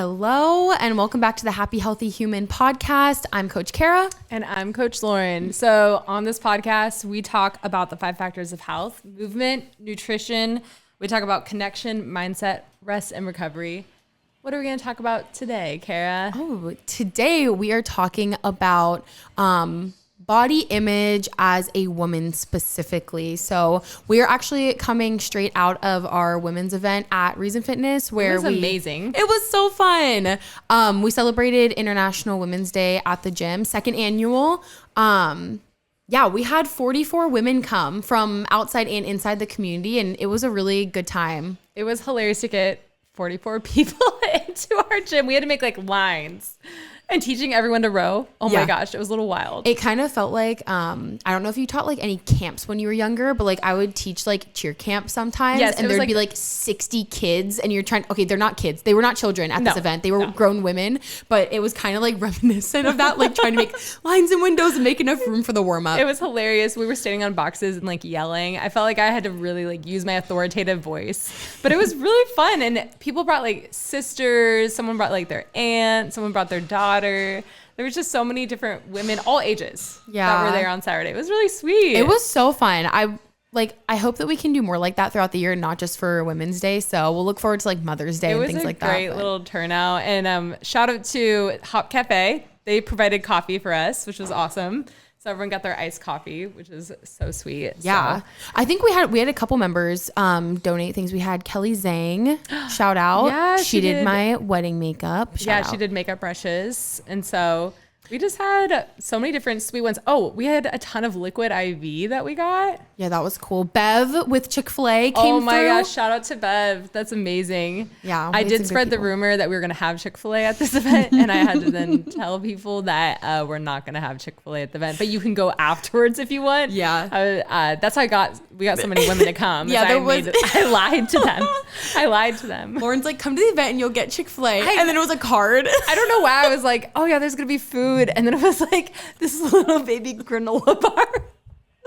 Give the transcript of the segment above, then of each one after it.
Hello, and welcome back to the Happy Healthy Human podcast. I'm Coach Kara. And I'm Coach Lauren. So on this podcast, we talk about the 5 factors of health: movement, nutrition. We talk about connection, mindset, rest, and recovery. What are we going to talk about today, Kara? Oh, today we are talking about body image as a woman specifically. So we are actually coming straight out of our women's event at Reason Fitness, where it was amazing. It was so fun. We celebrated International Women's Day at the gym, 2nd annual. Yeah, we had 44 women come from outside and inside the community, and it was a really good time. It was hilarious to get 44 people into our gym. We had to make like lines. And teaching everyone to row. Oh my gosh, it was a little wild. It kind of felt like, I don't know if you taught like any camps when you were younger, but like I would teach like cheer camp sometimes. Yes, and there'd be like 60 kids and you're trying, okay, they're not kids. They were not children at this event. They were grown women, but it was kind of like reminiscent of that, like trying to make lines and windows and make enough room for the warm up. It was hilarious. We were standing on boxes and like yelling. I felt like I had to really like use my authoritative voice, but it was really fun. And people brought like sisters, someone brought like their aunt, someone brought their daughter. There was just so many different women, all ages, that were there on Saturday. It was really sweet. It was so fun. I hope that we can do more like that throughout the year, not just for Women's Day. So we'll look forward to like Mother's Day and things like that. It was a great little turnout. And shout out to Hop Cafe. They provided coffee for us, which was awesome. So everyone got their iced coffee, which is so sweet. Yeah. So. I think we had a couple members donate things. We had Kelly Zhang, shout out. Yeah, she did my wedding makeup. Shout out. She did makeup brushes. And so we just had so many different sweet ones. Oh, we had a ton of liquid IV that we got. Yeah, that was cool. Bev with Chick-fil-A came through. Oh my gosh, shout out to Bev. That's amazing. Yeah. I did spread the rumor that we were going to have Chick-fil-A at this event, and I had to then tell people that we're not going to have Chick-fil-A at the event, but you can go afterwards if you want. Yeah. That's how we got so many women to come. Yeah, I lied to them. Lauren's like, come to the event and you'll get Chick-fil-A. And then it was a card. I don't know why I was like, oh yeah, there's going to be food. And then it was like this little baby granola bar.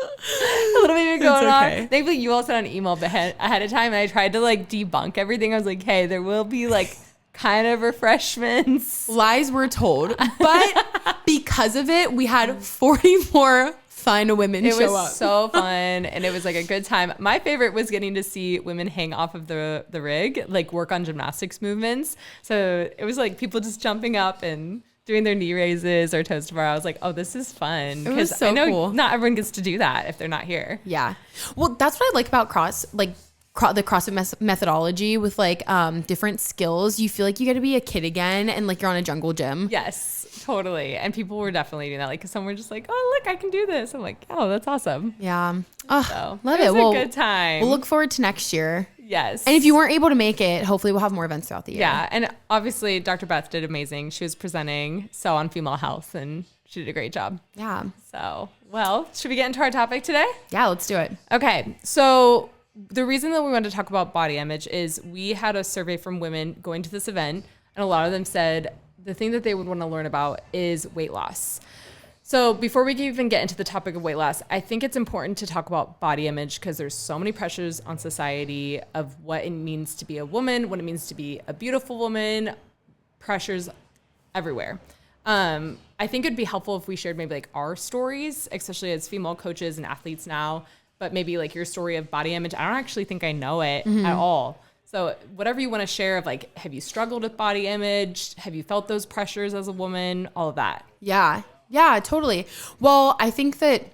A little baby going on. Thankfully, you all sent an email ahead of time, and I tried to like debunk everything. I was like, hey, there will be like kind of refreshments. Lies were told, but because of it, we had 44 fun women show up. It was so fun, and it was like a good time. My favorite was getting to see women hang off of the rig, like work on gymnastics movements. So it was like people just jumping up and doing their knee raises or toes to bar. I was like, oh, this is fun. It was so I know cool. Not everyone gets to do that if they're not here. Yeah. Well, that's what I like about the CrossFit methodology with like different skills. You feel like you get to be a kid again and like you're on a jungle gym. Yes, totally. And people were definitely doing that. Like, cause some were just like, oh, look, I can do this. I'm like, oh, that's awesome. Yeah. So, love it. It was a good time. We'll look forward to next year. Yes. And if you weren't able to make it, hopefully we'll have more events throughout the year. Yeah. And obviously Dr. Beth did amazing. She was presenting on female health, and she did a great job. Yeah. So, well, should we get into our topic today? Yeah, let's do it. Okay. So the reason that we wanted to talk about body image is we had a survey from women going to this event, and a lot of them said the thing that they would want to learn about is weight loss. So before we can even get into the topic of weight loss, I think it's important to talk about body image because there's so many pressures on society of what it means to be a woman, what it means to be a beautiful woman, pressures everywhere. I think it'd be helpful if we shared maybe like our stories, especially as female coaches and athletes now, but maybe like your story of body image. I don't actually think I know it at all. So whatever you want to share of like, have you struggled with body image? Have you felt those pressures as a woman? All of that. Yeah, totally. Well, I think that,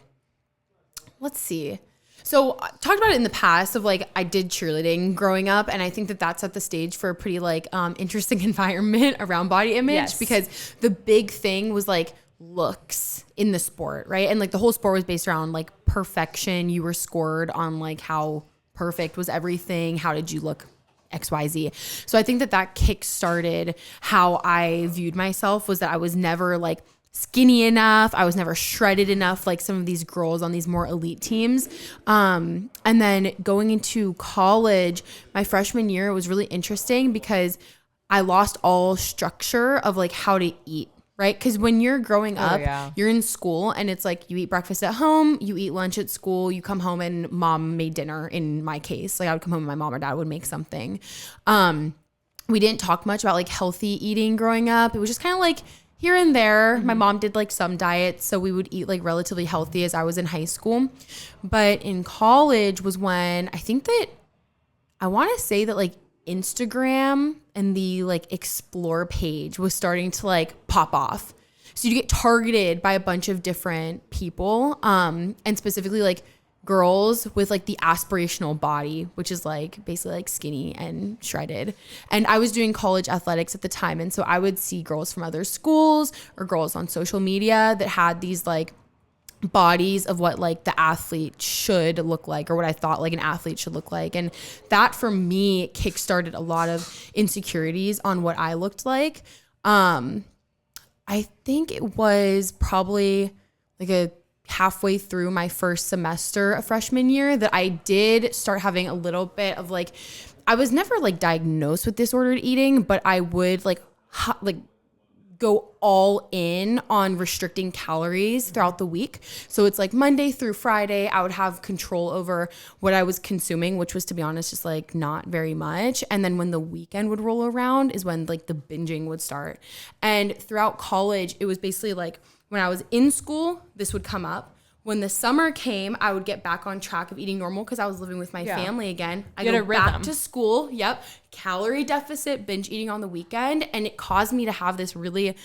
let's see. So I talked about it in the past of like, I did cheerleading growing up. And I think that that set the stage for a pretty like interesting environment around body image because the big thing was like looks in the sport, right? And like the whole sport was based around like perfection. You were scored on like how perfect was everything. How did you look? XYZ. So I think that kick-started how I viewed myself was that I was never like skinny enough. I was never shredded enough like some of these girls on these more elite teams. And then going into college, my freshman year, it was really interesting because I lost all structure of like how to eat. Right? Because when you're growing up, you're in school and it's like you eat breakfast at home, you eat lunch at school, you come home and mom made dinner in my case. Like I would come home and my mom or dad would make something. we didn't talk much about like healthy eating growing up. It was just kind of like here and there. My mom did like some diets, so we would eat like relatively healthy as I was in high school. But in college was when I think that I want to say that like Instagram and the like explore page was starting to like pop off. So you get targeted by a bunch of different people, and specifically like girls with like the aspirational body, which is like basically like skinny and shredded. And I was doing college athletics at the time. And so I would see girls from other schools or girls on social media that had these like bodies of what like the athlete should look like, or what I thought like an athlete should look like. And that for me kickstarted a lot of insecurities on what I looked like. I think it was probably like a halfway through my first semester of freshman year that I did start having a little bit of like, I was never like diagnosed with disordered eating, but I would like go all in on restricting calories throughout the week. So it's like Monday through Friday, I would have control over what I was consuming, which was, to be honest, just like not very much. And then when the weekend would roll around is when like the binging would start. And throughout college, it was basically like when I was in school, this would come up. When the summer came, I would get back on track of eating normal because I was living with my family again. I go back to school. Yep. Calorie deficit, binge eating on the weekend. And it caused me to have this really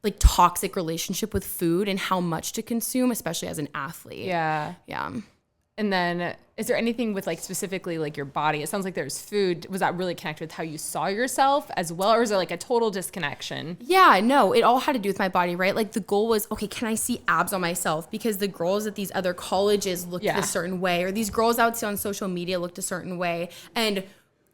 like toxic relationship with food and how much to consume, especially as an athlete. Yeah. Yeah. And then is there anything with like specifically like your body? It sounds like there's food. Was that really connected with how you saw yourself as well? Or is there like a total disconnection? Yeah, no, it all had to do with my body, right? Like the goal was, okay, can I see abs on myself? Because the girls at these other colleges looked a certain way, or these girls I would see on social media looked a certain way. And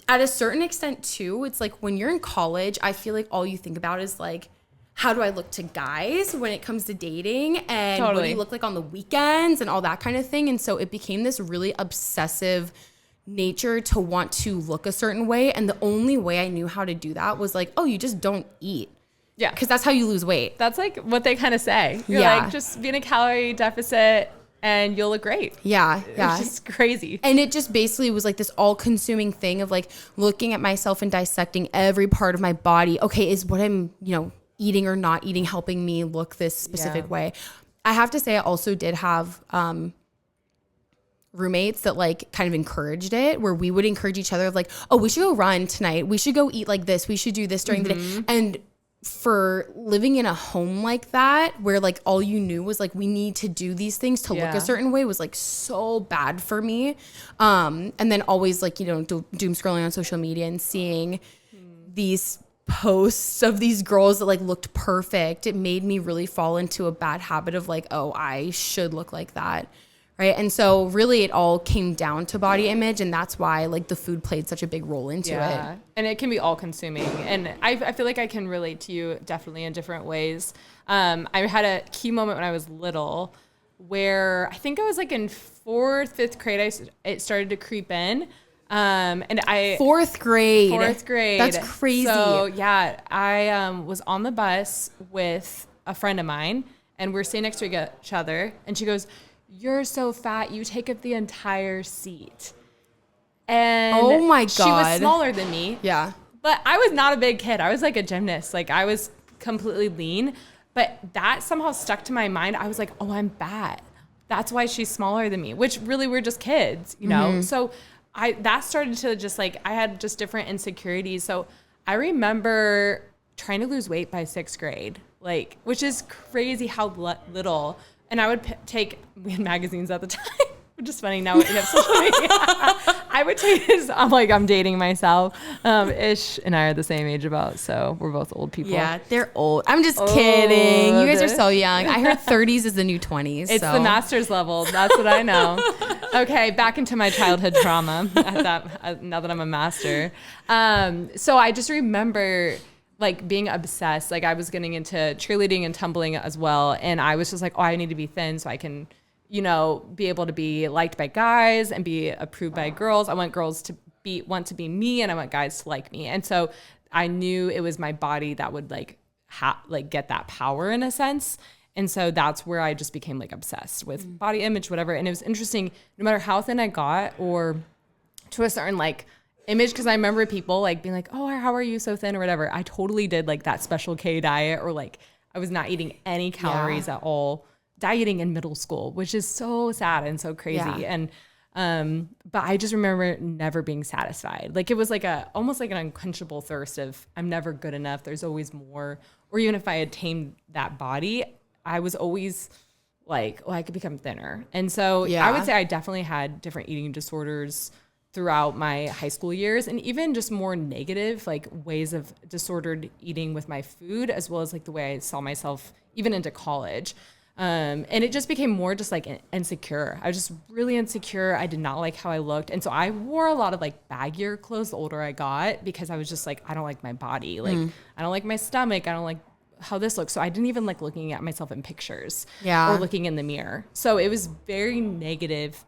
at a certain extent too, it's like when you're in college, I feel like all you think about is like, how do I look to guys when it comes to dating, and what do you look like on the weekends and all that kind of thing. And so it became this really obsessive nature to want to look a certain way. And the only way I knew how to do that was like, oh, you just don't eat. Yeah. Because that's how you lose weight. That's like what they kind of say. You're like, just be in a calorie deficit and you'll look great. Yeah. It's just crazy. And it just basically was like this all-consuming thing of like looking at myself and dissecting every part of my body. Okay, is what I'm, eating or not eating helping me look this specific way? I have to say I also did have roommates that like kind of encouraged it, where we would encourage each other of like, oh, we should go run tonight. We should go eat like this. We should do this during the day. And for living in a home like that, where like all you knew was like, we need to do these things to look a certain way, was like so bad for me. And then always like, doom scrolling on social media and seeing these posts of these girls that like looked perfect, it made me really fall into a bad habit of like, oh, I should look like that, right? And so really it all came down to body image, and that's why like the food played such a big role into it. And it can be all consuming, and I feel like I can relate to you definitely in different ways. I had a key moment when I was little where I think I was like in 4th, 5th grade, it started to creep in. And fourth grade. That's crazy. So yeah, I was on the bus with a friend of mine, and we're sitting next to each other, and she goes, "You're so fat, you take up the entire seat." And oh my God, she was smaller than me. Yeah. But I was not a big kid. I was like a gymnast. Like I was completely lean, but that somehow stuck to my mind. I was like, oh, I'm fat. That's why she's smaller than me, which really we're just kids, So that started to just like, I had just different insecurities. So I remember trying to lose weight by 6th grade, like, which is crazy how little. And I would we had magazines at the time, which is funny now we have social media. I would take this, I'm dating myself. Ish and I are the same age about, so we're both old people. Yeah, they're old. I'm just kidding. You guys are so young. I heard 30s is the new 20s. It's the master's level. That's what I know. Okay, back into my childhood trauma now that I'm a master. So I just remember like being obsessed. Like I was getting into cheerleading and tumbling as well. And I was just like, oh, I need to be thin so I can, be able to be liked by guys and be approved by girls. I want girls to want to be me, and I want guys to like me. And so I knew it was my body that would like get that power in a sense. And so that's where I just became like obsessed with body image, whatever. And it was interesting, no matter how thin I got or to a certain like image, because I remember people like being like, oh, how are you so thin or whatever. I totally did like that Special K diet, or like I was not eating any calories at all, dieting in middle school, which is so sad and so crazy. And but I just remember never being satisfied. Like it was like almost like an unquenchable thirst of I'm never good enough. There's always more. Or even if I had tamed that body, I was always like, oh, I could become thinner. And so I would say I definitely had different eating disorders throughout my high school years, and even just more negative like ways of disordered eating with my food, as well as like the way I saw myself even into college. And it just became more just like insecure. I was just really insecure. I did not like how I looked. And so I wore a lot of like baggier clothes the older I got, because I was just like, I don't like my body. Like, I don't like my stomach. I don't like how this looks. So I didn't even like looking at myself in pictures or looking in the mirror. So it was very negative.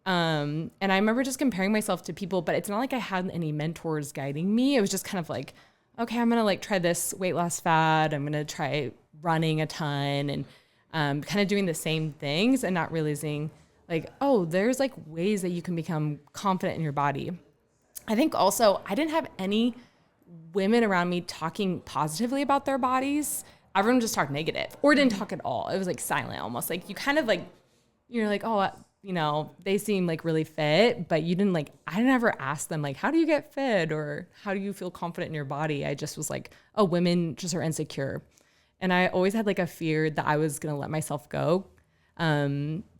And I remember just comparing myself to people, but it's not like I had any mentors guiding me. It was just kind of like, okay, I'm going to like try this weight loss fad. I'm going to try running a ton, and kind of doing the same things and not realizing like, oh, there's like ways that you can become confident in your body. I think also I didn't have any women around me talking positively about their bodies. Everyone just talked negative or didn't talk at all. It was like silent almost. Like you kind of like, you're like, oh, you know, they seem like really fit, but you didn't like, I never asked them like, how do you get fit or how do you feel confident in your body? I just was like, oh, women just are insecure. And I always had like a fear that I was going to let myself go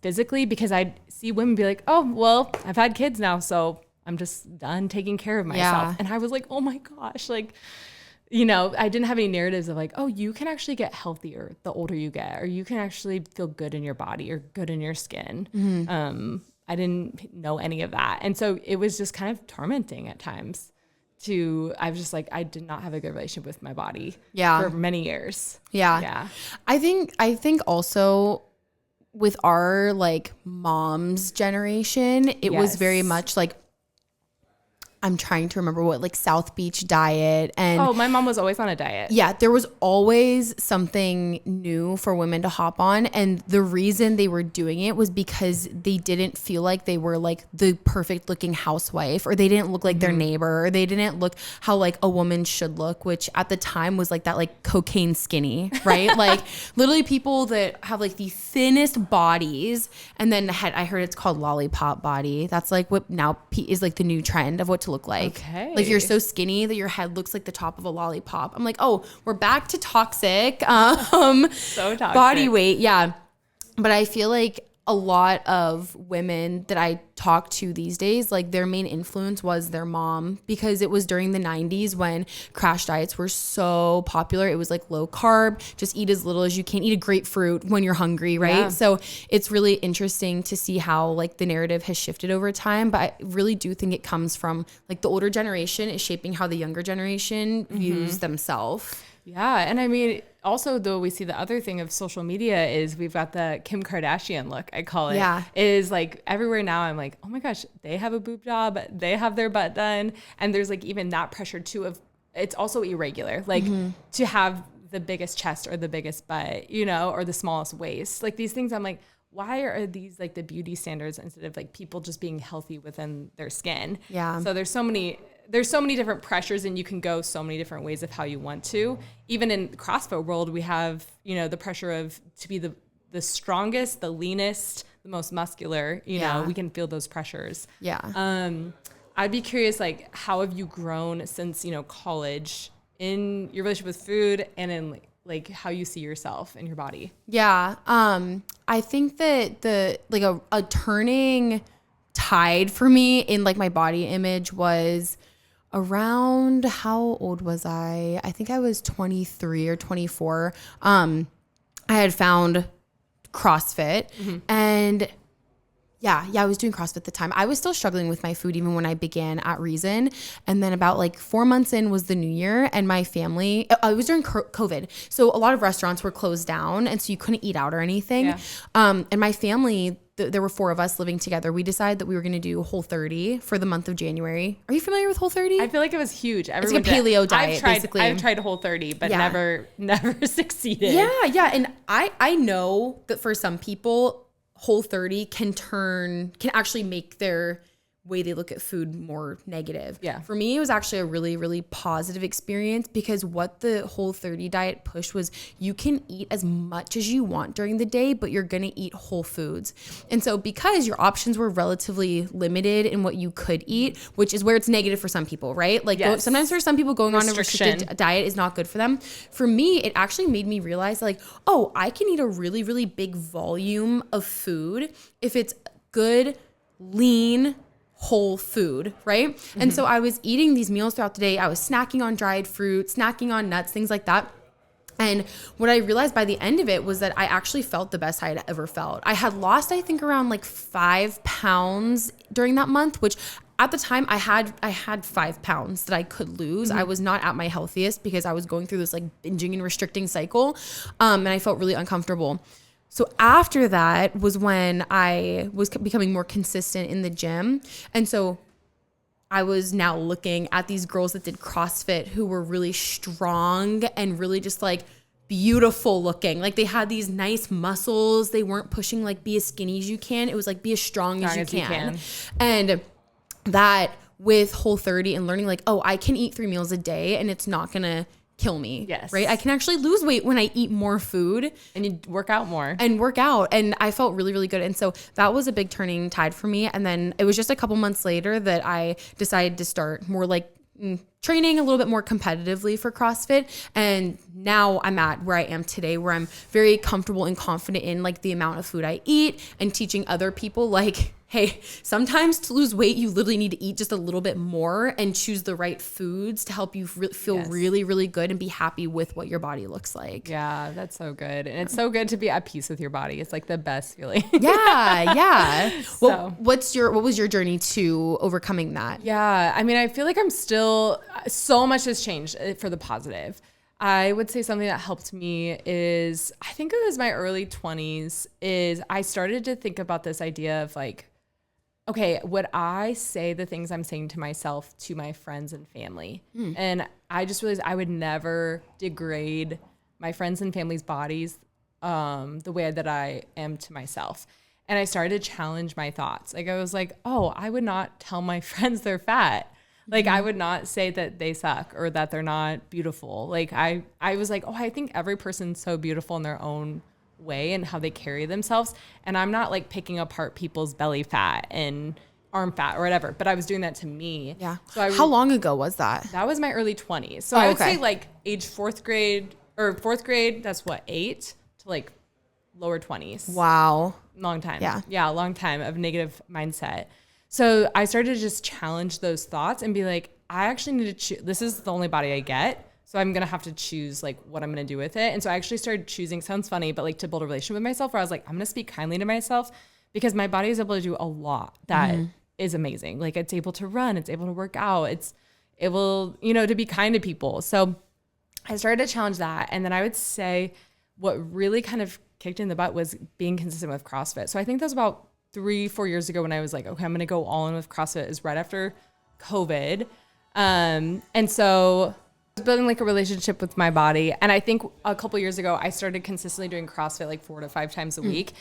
physically, because I'd see women be like, oh, well, I've had kids now, so I'm just done taking care of myself. And I was like, oh my gosh, like, you know, I didn't have any narratives of like, oh, you can actually get healthier the older you get, or you can actually feel good in your body or good in your skin. I didn't know any of that. And so it was just kind of tormenting at times. I was just like, I did not have a good relationship with my body for many years. I think also with our like mom's generation, it was very much like, I'm trying to remember what, like South Beach diet. And oh, my mom was always on a diet. Yeah, there was always something new for women to hop on. And the reason they were doing it was because they didn't feel like they were like the perfect looking housewife, or they didn't look like their neighbor, or they didn't look how like a woman should look, which at the time was like that like cocaine skinny, right? Like literally people that have like the thinnest bodies, and then I heard it's called lollipop body. That's like what now is like the new trend of what to look like. Like you're so skinny that your head looks like the top of a lollipop. I'm like, oh, we're back to toxic so toxic body weight. Yeah. But I feel like a lot of women that I talk to these days, like their main influence was their mom, because it was during the 90s when crash diets were so popular. It was like low carb, just eat as little as you can, eat a grapefruit when you're hungry, right? Yeah. So it's really interesting to see how like the narrative has shifted over time. But I really do think it comes from like the older generation is shaping how the younger generation views themselves. Yeah. And I mean, also, though, we see the other thing of social media is we've got the Kim Kardashian look, I call it. Yeah. Is like everywhere now I'm like, oh my gosh, they have a boob job, they have their butt done. And there's like even that pressure too of it's also irregular, like to have the biggest chest or the biggest butt, you know, or the smallest waist. Like these things I'm like, why are these like the beauty standards instead of like people just being healthy within their skin? Yeah. So there's so many different pressures, and you can go so many different ways of how you want to. Even in the CrossFit world, we have, you know, the pressure of to be the strongest, the leanest, the most muscular, you know, we can feel those pressures. Yeah. I'd be curious, like, how have you grown since, you know, college in your relationship with food and in like how you see yourself and your body? Yeah. I think that a turning tide for me in like my body image was around, how old was I? I think I was 23 or 24. I had found CrossFit and I was doing CrossFit at the time. I was still struggling with my food even when I began at Reason. And then about like 4 months in was the new year, and my family, it was during COVID. So a lot of restaurants were closed down, and so you couldn't eat out or anything. Yeah. And my family, there were 4 of us living together. We decided that we were going to do Whole30 for the month of January. Are you familiar with Whole30? I feel like it was huge. Everyone it's like a paleo diet, basically. I've tried Whole30, but never succeeded. Yeah. And I know that for some people, Whole30 can actually make their way they look at food more negative. Yeah. For me, it was actually a really, really positive experience, because what the Whole30 diet pushed was you can eat as much as you want during the day, but you're going to eat whole foods. And so because your options were relatively limited in what you could eat, which is where it's negative for some people, right? Like sometimes there's some people going on a restricted diet is not good for them. For me, it actually made me realize like, oh, I can eat a really, really big volume of food if it's good, lean, whole food, right? Mm-hmm. And so I was eating these meals throughout the day. I was snacking on dried fruit, snacking on nuts, things like that. And what I realized by the end of it was that I actually felt the best I had ever felt. I had lost, I think, around like 5 pounds during that month, which at the time I had 5 pounds that I could lose. Mm-hmm. I was not at my healthiest because I was going through this like binging and restricting cycle. And I felt really uncomfortable. So after that was when I was becoming more consistent in the gym. And so I was now looking at these girls that did CrossFit who were really strong and really just like beautiful looking. Like they had these nice muscles. They weren't pushing like be as skinny as you can. It was like be as strong as you can. And that with Whole30 and learning like, oh, I can eat 3 meals a day and it's not going to kill me. Yes. Right. I can actually lose weight when I eat more food and you work out more and I felt really, really good. And so that was a big turning tide for me. And then it was just a couple months later that I decided to start more like training a little bit more competitively for CrossFit. And now I'm at where I am today, where I'm very comfortable and confident in like the amount of food I eat and teaching other people like, hey, sometimes to lose weight, you literally need to eat just a little bit more and choose the right foods to help you feel really, really good and be happy with what your body looks like. Yeah, that's so good. And it's so good to be at peace with your body. It's like the best feeling. Yeah. So. Well, what was your journey to overcoming that? Yeah. I mean, I feel like I'm still, so much has changed for the positive. I would say something that helped me is, I think it was my early 20s, is I started to think about this idea of like, okay, would I say the things I'm saying to myself to my friends and family? And I just realized I would never degrade my friends and family's bodies the way that I am to myself. And I started to challenge my thoughts. Like I was like, oh, I would not tell my friends they're fat. Like I would not say that they suck or that they're not beautiful. Like I was like, oh, I think every person's so beautiful in their own way and how they carry themselves. And I'm not like picking apart people's belly fat and arm fat or whatever, but I was doing that to me. Yeah. So how long ago was that? That was my early 20s. So I would say like age 4th grade, that's what, 8 to like lower 20s. Wow. Long time. Yeah. Yeah. A long time of negative mindset. So I started to just challenge those thoughts and be like, I actually need to choose. This is the only body I get. So I'm going to have to choose like what I'm going to do with it. And so I actually started choosing, sounds funny, but like to build a relationship with myself where I was like, I'm going to speak kindly to myself because my body is able to do a lot that is amazing. Like it's able to run, it's able to work out. It will, to be kind to people. So I started to challenge that. And then I would say what really kind of kicked in the butt was being consistent with CrossFit. So I think that was about 3-4 years ago when I was like, okay, I'm going to go all in with CrossFit, is right after COVID. And so building like a relationship with my body. And I think a couple years ago, I started consistently doing CrossFit like 4 to 5 times a week.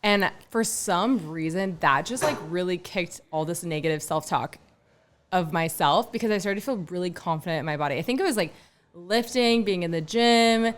And for some reason that just like really kicked all this negative self-talk of myself because I started to feel really confident in my body. I think it was like lifting, being in the gym,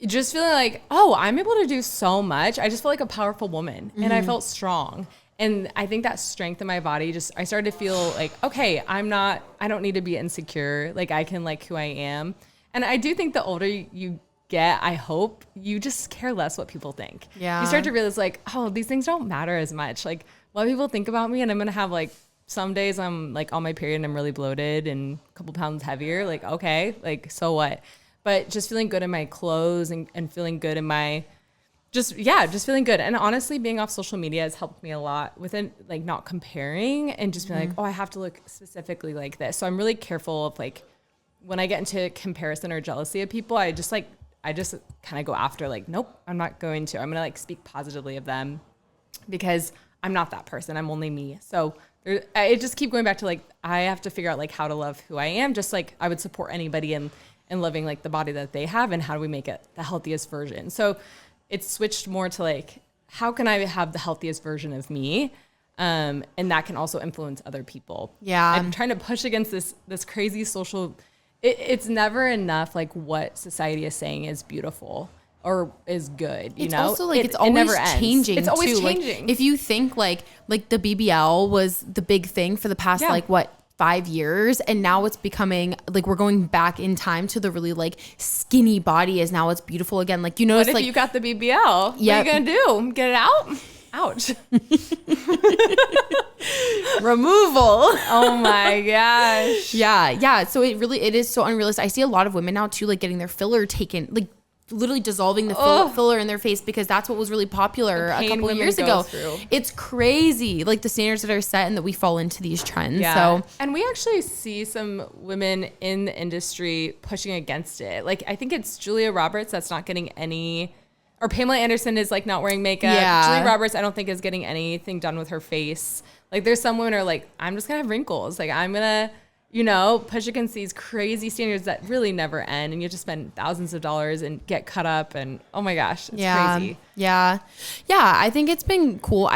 just feeling like, oh, I'm able to do so much. I just felt like a powerful woman and I felt strong. And I think that strength in my body, I started to feel like, okay, I don't need to be insecure. Like I can like who I am. And I do think the older you get, I hope you just care less what people think. Yeah. You start to realize like, oh, these things don't matter as much. Like what people think about me, and I'm going to have like, some days I'm like on my period and I'm really bloated and a couple pounds heavier. Like, okay, like, so what? But just feeling good in my clothes and feeling good in my, just feeling good. And honestly, being off social media has helped me a lot with it, like not comparing and just being like, oh, I have to look specifically like this. So I'm really careful of like, when I get into comparison or jealousy of people, I just kind of go after like, nope, I'm not going to. I'm going to like speak positively of them because I'm not that person. I'm only me. So I just keep going back to like, I have to figure out like how to love who I am. Just like I would support anybody in loving like the body that they have and how do we make it the healthiest version. So it's switched more to like, how can I have the healthiest version of me? And that can also influence other people. Yeah. I'm trying to push against this crazy social, it's never enough like what society is saying is beautiful or is good, you it's know? also like it, it's always never ends. changing. It's always too. changing. Like, if you think like the BBL was the big thing for the past like what 5 years, and now it's becoming like we're going back in time to the really like skinny body is now what's beautiful again. Like, you notice What if like you got the BBL? What are you gonna do? Get it out? Ouch. removal. Oh my gosh. Yeah. So it is so unrealistic. I see a lot of women now too, like getting their filler taken, like literally dissolving the filler in their face because that's what was really popular a couple of years ago. It's crazy, like the standards that are set and that we fall into these trends. Yeah. So, and we actually see some women in the industry pushing against it. Like I think it's Julia Roberts that's not getting any, or Pamela Anderson is like not wearing makeup. Yeah. Julia Roberts I don't think is getting anything done with her face. Like there's some women are like, I'm just gonna have wrinkles. Like I'm gonna, you know, push against these crazy standards that really never end, and you have to spend thousands of dollars and get cut up, and oh my gosh, it's crazy. Yeah. I think it's been cool.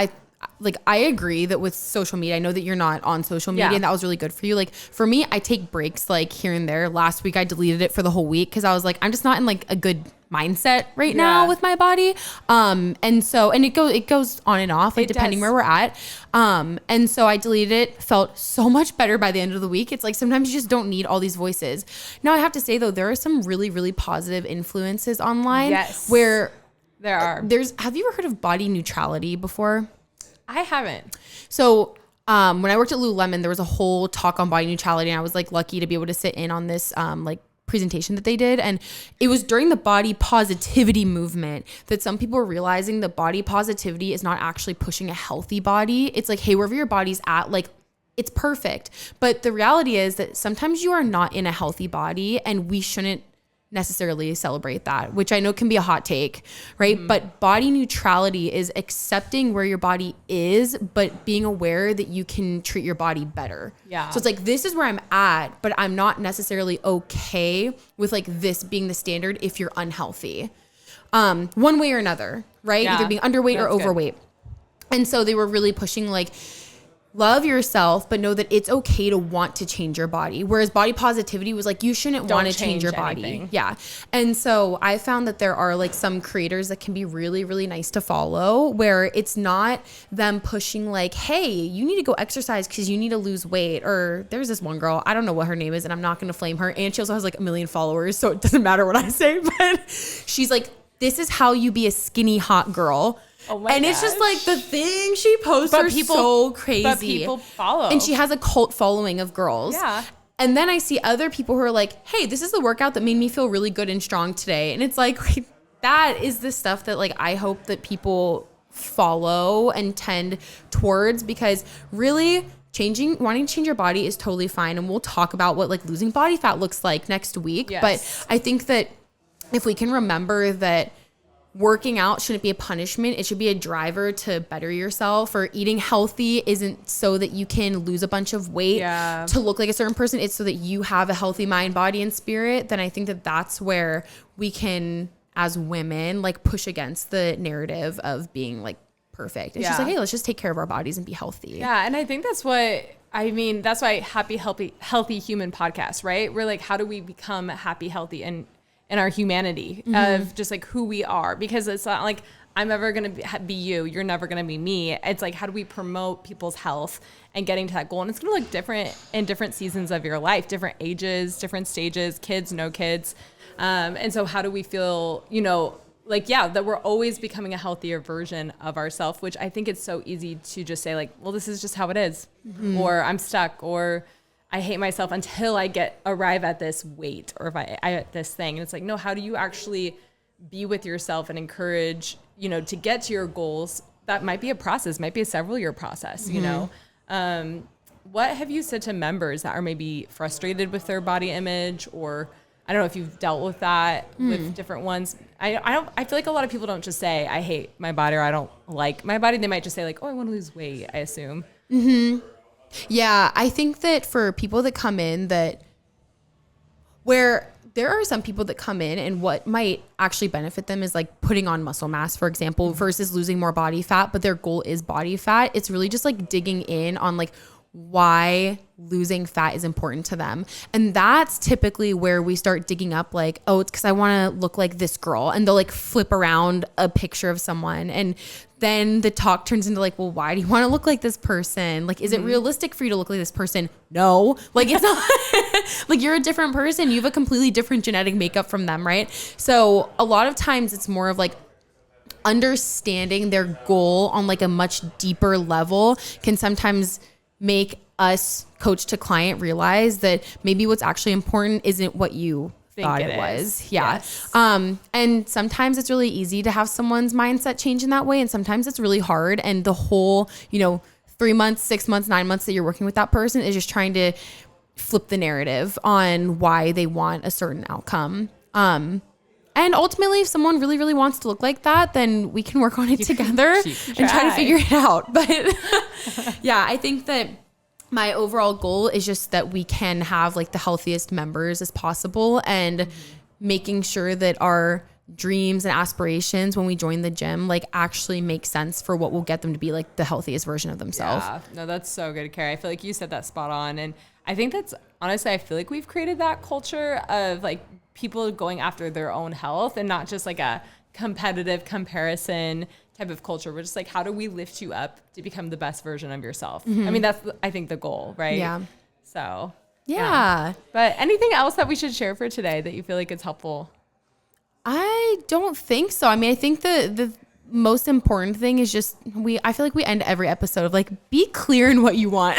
I agree that with social media, I know that you're not on social media and that was really good for you. Like for me, I take breaks like here and there. Last week I deleted it for the whole week because I was like, I'm just not in like a good mindset right now with my body. And it goes on and off, like depending where we're at. And so I deleted it, felt so much better by the end of the week. It's like sometimes you just don't need all these voices. Now I have to say though, there are some really, really positive influences online where there are. Have you ever heard of body neutrality before? I haven't. So when I worked at Lululemon, there was a whole talk on body neutrality, and I was like lucky to be able to sit in on this like presentation that they did. And it was during the body positivity movement that some people were realizing that body positivity is not actually pushing a healthy body. It's like, hey, wherever your body's at, like it's perfect. But the reality is that sometimes you are not in a healthy body, and we shouldn't necessarily celebrate that, which I know can be a hot take, right? Mm-hmm. But body neutrality is accepting where your body is, but being aware that you can treat your body better. Yeah. So it's like, this is where I'm at, but I'm not necessarily okay with like this being the standard if you're unhealthy. One way or another, right? Yeah. Either being underweight or overweight. Good. And so they were really pushing like, love yourself, but know that it's okay to want to change your body. Whereas body positivity was like, you shouldn't want to change your body. Anything. Yeah. And so I found that there are like some creators that can be really, really nice to follow, where it's not them pushing like, hey, you need to go exercise because you need to lose weight. Or there's this one girl, I don't know what her name is, and I'm not going to flame her. And she also has like 1 million followers, so it doesn't matter what I say. But she's like, this is how you be a skinny, hot girl. Oh my and gosh. It's just like the thing she posts are so crazy. But people follow. And she has a cult following of girls. Yeah. And then I see other people who are like, hey, this is the workout that made me feel really good and strong today. And it's like, that is the stuff that like I hope that people follow and tend towards, because really wanting to change your body is totally fine. And we'll talk about what like losing body fat looks like next week. Yes. But I think that if we can remember that working out shouldn't be a punishment. It should be a driver to better yourself, or eating healthy isn't so that you can lose a bunch of weight to look like a certain person. It's so that you have a healthy mind, body, and spirit. Then I think that that's where we can, as women, like push against the narrative of being like perfect. It's just like, hey, let's just take care of our bodies and be healthy. Yeah. And I think that's what, I mean, that's why Happy, Healthy Human podcast, right? We're like, how do we become happy, healthy, and in our humanity of just like who we are? Because it's not like I'm ever going to be you. You're never going to be me. It's like, how do we promote people's health and getting to that goal? And it's going to look different in different seasons of your life, different ages, different stages, kids, no kids. And so how do we feel, you know, like, that we're always becoming a healthier version of ourselves, which I think it's so easy to just say like, well, this is just how it is, or I'm stuck, or I hate myself until I arrive at this weight, or if I at this thing. And it's like, no, how do you actually be with yourself and encourage, you know, to get to your goals? That might be a process, might be a several year process, you know? What have you said to members that are maybe frustrated with their body image, or I don't know if you've dealt with that with different ones. I feel like a lot of people don't just say, I hate my body, or I don't like my body. They might just say like, oh, I want to lose weight, I assume. Yeah, I think that for people that come in where there are some people that come in and what might actually benefit them is like putting on muscle mass, for example, versus losing more body fat, but their goal is body fat. It's really just like digging in on like why losing fat is important to them. And that's typically where we start digging up like, oh, it's because I want to look like this girl. And they'll like flip around a picture of someone. And then the talk turns into like, well, why do you want to look like this person? Like, is it realistic for you to look like this person? No, like it's not like you're a different person. You have a completely different genetic makeup from them. Right. So a lot of times it's more of like understanding their goal on like a much deeper level can sometimes make us coach to client realize that maybe what's actually important isn't what you thought it was. Yeah. Yes. And sometimes it's really easy to have someone's mindset change in that way. And sometimes it's really hard. And the whole, 3 months, 6 months, 9 months that you're working with that person is just trying to flip the narrative on why they want a certain outcome. And ultimately, if someone really, really wants to look like that, then we can work on it together and try to figure it out. But yeah, I think that my overall goal is just that we can have like the healthiest members as possible and making sure that our dreams and aspirations when we join the gym like actually make sense for what will get them to be like the healthiest version of themselves. Yeah, no, that's so good, Carrie. I feel like you said that spot on. And I think that's honestly, I feel like we've created that culture of like people going after their own health and not just like a competitive comparison type of culture. We're just like, how do we lift you up to become the best version of yourself? I mean, that's, I think, the goal, right? Yeah. So, yeah. But anything else that we should share for today that you feel like it's helpful? I don't think so. I mean, I think the most important thing is just I feel like we end every episode of like, be clear in what you want.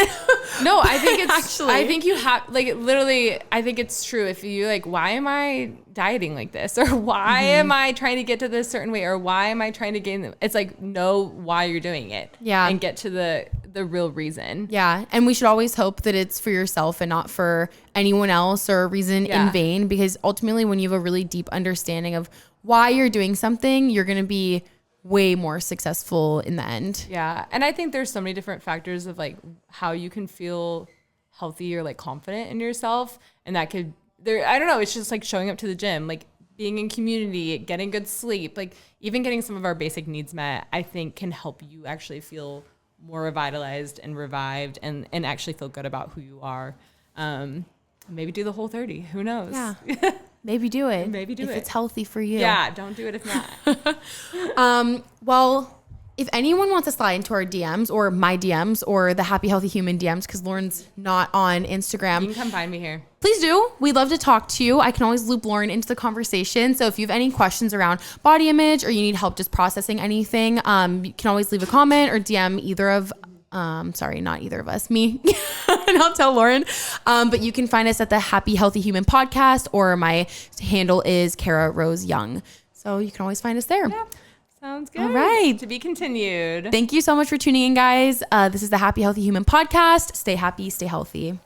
No, I think it's actually, I think you have like literally, I think it's true. If you like, why am I dieting like this? Or why am I trying to get to this certain way? Or why am I trying to gain? It's like, know why you're doing it. Yeah. And get to the real reason. Yeah. And we should always hope that it's for yourself and not for anyone else or a reason in vain, because ultimately when you have a really deep understanding of why you're doing something, you're going to be way more successful in the end. Yeah. And I think there's so many different factors of like how you can feel healthy or like confident in yourself. And that could, I don't know, it's just like showing up to the gym, like being in community, getting good sleep, like even getting some of our basic needs met, I think can help you actually feel more revitalized and revived and actually feel good about who you are. Maybe do the Whole30. Who knows? Yeah. Maybe do it. Maybe do if it. it's healthy for you. Yeah, don't do it if not. Well, if anyone wants to slide into our DMs or my DMs or the Happy Healthy Human DMs, because Lauren's not on Instagram, You can come find me here. please do. We'd love to talk to you. I can always loop Lauren into the conversation. So if you have any questions around body image or you need help just processing anything, you can always leave a comment or DM either of not either of us, me, and I'll tell Lauren. But you can find us at the Happy Healthy Human podcast, or my handle is Kara Rose Young. So you can always find us there. Yeah, sounds good. All right. To be continued. Thank you so much for tuning in, guys. This is the Happy Healthy Human podcast. Stay happy, stay healthy.